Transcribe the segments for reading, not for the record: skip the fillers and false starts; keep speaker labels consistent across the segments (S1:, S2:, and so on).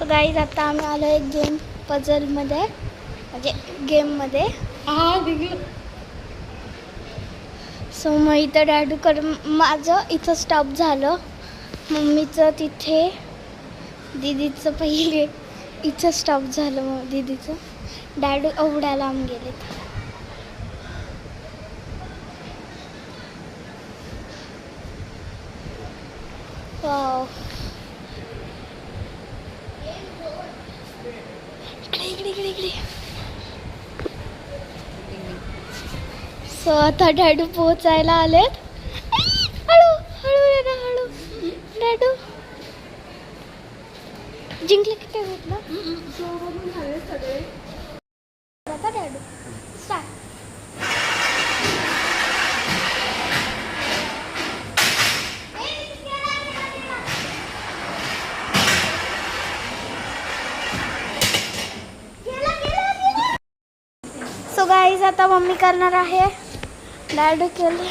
S1: So guys आता आम्ही आलो एक गेम पझलमध्ये, म्हणजे गेममध्ये. सो मग इथं डॅडूकडं माझं इथं स्टॉप झालं, मम्मीचं तिथे, दीदीचं पहिले इथं स्टॉप झालं. मग दीदीचं डॅडू एवढ्या लांब गेलेत. वाव, इकडे इकडे इकडे. सो आता डॅडू पोचायला आलेत. हळू हळू ना, हळू. डॅडू जिंकले किती भेटलं सगळे. आता डॅडू स्टार्ट. सो गाईज आता मम्मी करणार आहे. डॅडू केले.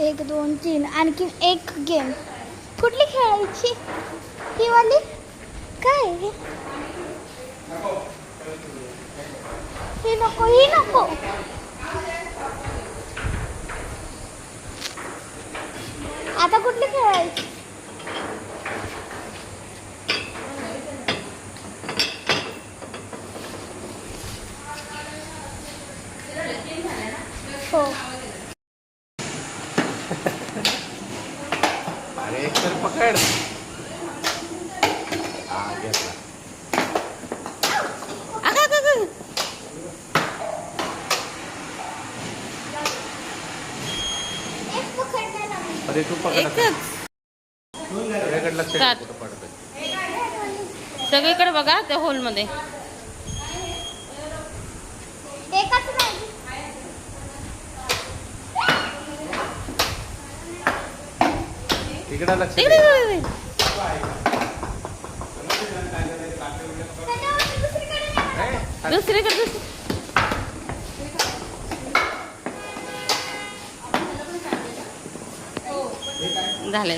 S1: एक दोन तीन, आणखी एक गेम. कुठली खेळायची? ही वाली काय? ही नको, ही नको. आता कुठली खेळायची? हो.
S2: अरे एक तर पकड. हा घेतला. अरे तू पकड.
S3: सगळीकडे बघा त्या हॉलमध्ये.
S2: इकडे लक्ष
S3: दुसरीकडे झाले.